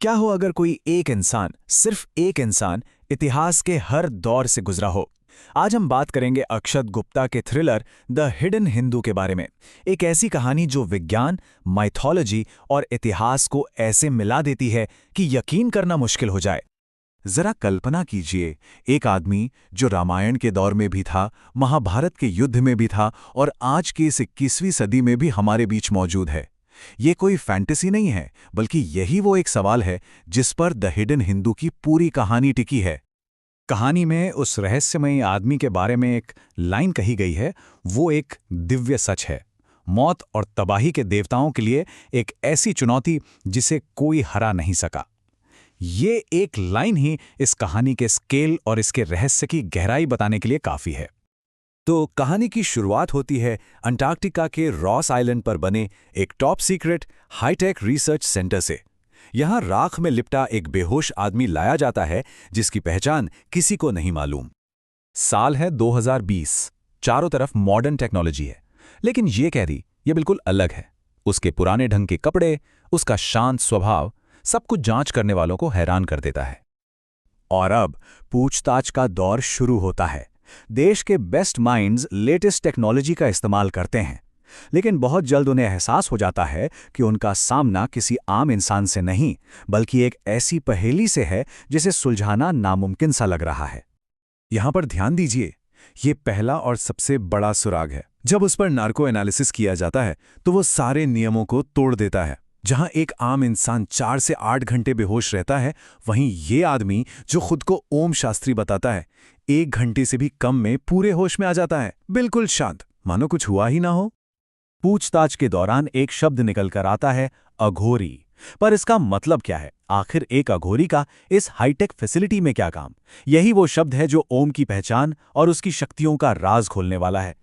क्या हो अगर कोई एक इंसान, सिर्फ एक इंसान, इतिहास के हर दौर से गुजरा हो। आज हम बात करेंगे अक्षत गुप्ता के थ्रिलर द हिडन हिंदू के बारे में। एक ऐसी कहानी जो विज्ञान, माइथोलॉजी और इतिहास को ऐसे मिला देती है कि यकीन करना मुश्किल हो जाए। जरा कल्पना कीजिए, एक आदमी जो रामायण के दौर में भी था, महाभारत के युद्ध में भी था और आज की इस 21वीं सदी में भी हमारे बीच मौजूद है। ये कोई फैंटेसी नहीं है, बल्कि यही वो एक सवाल है जिस पर द हिडन हिंदू की पूरी कहानी टिकी है। कहानी में उस रहस्यमयी आदमी के बारे में एक लाइन कही गई है, वो एक दिव्य सच है। मौत और तबाही के देवताओं के लिए एक ऐसी चुनौती जिसे कोई हरा नहीं सका। ये एक लाइन ही इस कहानी के स्केल और इसके रहस्य की गहराई बताने के लिए काफी है। तो कहानी की शुरुआत होती है अंटार्कटिका के रॉस आइलैंड पर बने एक top secret high tech research centre से। यहां राख में लिपटा एक बेहोश आदमी लाया जाता है जिसकी पहचान किसी को नहीं मालूम। साल है 2020, चारों तरफ मॉडर्न टेक्नोलॉजी है, लेकिन ये कैदी ये बिल्कुल अलग है। उसके पुराने ढंग के कपड़े, उसका शांत स्वभाव सब कुछ जांच करने वालों को हैरान कर देता है। और अब पूछताछ का दौर शुरू होता है। देश के बेस्ट माइंड्स लेटेस्ट टेक्नोलॉजी का इस्तेमाल करते हैं, लेकिन बहुत जल्द उन्हें एहसास हो जाता है कि उनका सामना किसी आम इंसान से नहीं, बल्कि एक ऐसी पहेली से है जिसे सुलझाना नामुमकिन सा लग रहा है। यहां पर ध्यान दीजिए, ये पहला और सबसे बड़ा सुराग है। जब उस पर नार्को एनालिसिस किया जाता है तो वो सारे नियमों को तोड़ देता है। जहां एक आम इंसान 4 से 8 घंटे बेहोश रहता है, वहीं ये आदमी जो खुद को ओम शास्त्री बताता है, 1 घंटे से भी कम में पूरे होश में आ जाता है, बिल्कुल शांत, मानो कुछ हुआ ही ना हो। पूछताछ के दौरान एक शब्द निकलकर आता है, अघोरी। पर इसका मतलब क्या है? आखिर एक अघोरी का इस हाईटेक फैसिलिटी में क्या काम? यही वो शब्द है जो ओम की पहचान और उसकी शक्तियों का राज खोलने वाला है।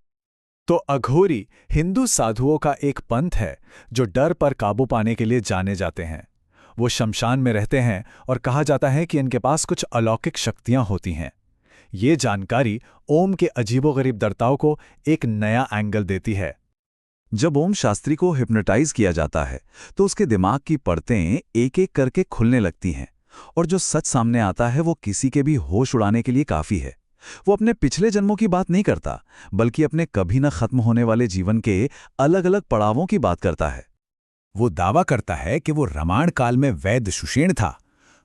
तो अघोरी हिंदू साधुओं का एक पंथ है जो डर पर काबू पाने के लिए जाने जाते हैं। वो शमशान में रहते हैं और कहा जाता है कि इनके पास कुछ अलौकिक शक्तियां होती हैं। ये जानकारी ओम के अजीबोगरीब दर्ताओं को एक नया एंगल देती है। जब ओम शास्त्री को हिप्नोटाइज किया जाता है तो उसके दिमाग की परतें एक एक करके खुलने लगती हैं, और जो सच सामने आता है वो किसी के भी होश उड़ाने के लिए काफी है। वो अपने पिछले जन्मों की बात नहीं करता, बल्कि अपने कभी न खत्म होने वाले जीवन के अलग अलग पड़ावों की बात करता है। वो दावा करता है कि वो रामायण काल में वैद्य सुषेण था,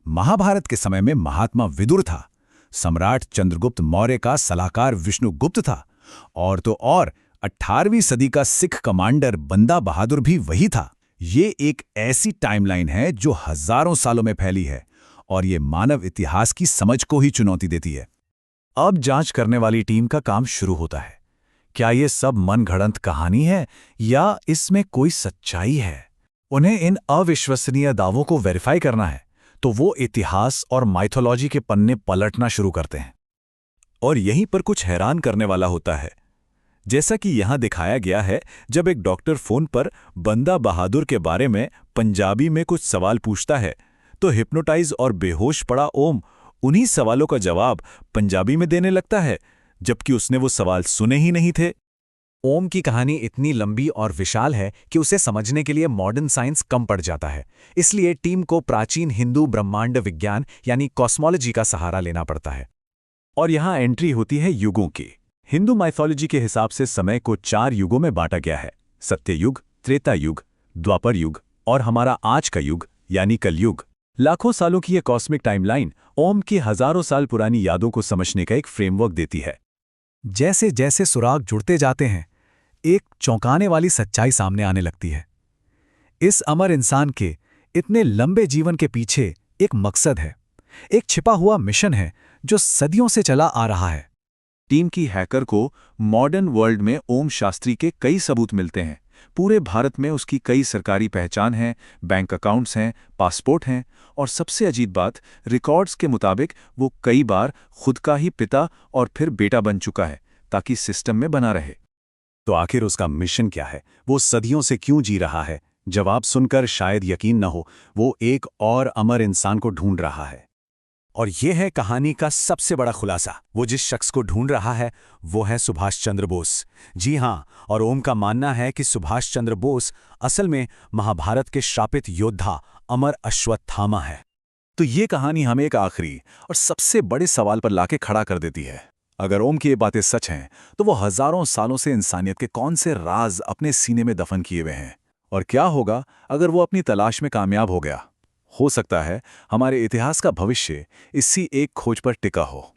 महाभारत के समय में महात्मा विदुर था, सम्राट चंद्रगुप्त मौर्य का सलाहकार विष्णुगुप्त था, और तो और 18वीं सदी का सिख कमांडर बंदा बहादुर भी वही था। ये एक ऐसी टाइमलाइन है जो हजारों सालों में फैली है, और ये मानव इतिहास की समझ को ही चुनौती देती है। अब जांच करने वाली टीम का काम शुरू होता है। क्या ये सब मनगढ़ंत कहानी है या इसमें कोई सच्चाई है? उन्हें इन अविश्वसनीय दावों को वेरीफाई करना है, तो वो इतिहास और माइथोलॉजी के पन्ने पलटना शुरू करते हैं। और यहीं पर कुछ हैरान करने वाला होता है। जैसा कि यहां दिखाया गया है, जब एक डॉक्टर फोन पर बंदा बहादुर के बारे में पंजाबी में कुछ सवाल पूछता है, तो हिप्नोटाइज और बेहोश पड़ा ओम उन्हीं सवालों का जवाब पंजाबी में देने लगता है, जबकि उसने वो सवाल सुने ही नहीं थे। ओम की कहानी इतनी लंबी और विशाल है कि उसे समझने के लिए मॉडर्न साइंस कम पड़ जाता है। इसलिए टीम को प्राचीन हिंदू ब्रह्मांड विज्ञान यानी कॉस्मोलॉजी का सहारा लेना पड़ता है। और यहां एंट्री होती है युगों की। हिंदू माइथोलॉजी के हिसाब से समय को 4 युगों में बांटा गया है: सत्ययुग, त्रेता युग, द्वापर युग और हमारा आज का युग यानी कलयुग। लाखों सालों की यह कॉस्मिक टाइमलाइन ओम की हजारों साल पुरानी यादों को समझने का एक फ्रेमवर्क देती है। जैसे जैसे सुराग जुड़ते जाते हैं, एक चौंकाने वाली सच्चाई सामने आने लगती है। इस अमर इंसान के इतने लंबे जीवन के पीछे एक मकसद है, एक छिपा हुआ मिशन है जो सदियों से चला आ रहा है। टीम की हैकर को मॉडर्न वर्ल्ड में ओम शास्त्री के कई सबूत मिलते हैं। पूरे भारत में उसकी कई सरकारी पहचान है, बैंक अकाउंट्स हैं, पासपोर्ट हैं, और सबसे अजीब बात, रिकॉर्ड्स के मुताबिक वो कई बार खुद का ही पिता और फिर बेटा बन चुका है ताकि सिस्टम में बना रहे। तो आखिर उसका मिशन क्या है? वो सदियों से क्यों जी रहा है? जवाब सुनकर शायद यकीन न हो, वो एक और अमर इंसान को ढूंढ रहा है। और यह है कहानी का सबसे बड़ा खुलासा। वो जिस शख्स को ढूंढ रहा है वो है सुभाष चंद्र बोस। जी हां, और ओम का मानना है कि सुभाष चंद्र बोस असल में महाभारत के श्रापित योद्धा अमर अश्वत्थामा है। तो ये कहानी हमें एक आखिरी और सबसे बड़े सवाल पर लाके खड़ा कर देती है। अगर ओम की ये बातें सच हैं, तो वो हजारों सालों से इंसानियत के कौन से राज अपने सीने में दफन किए हुए हैं? और क्या होगा अगर वो अपनी तलाश में कामयाब हो गया? हो सकता है हमारे इतिहास का भविष्य इसी एक खोज पर टिका हो।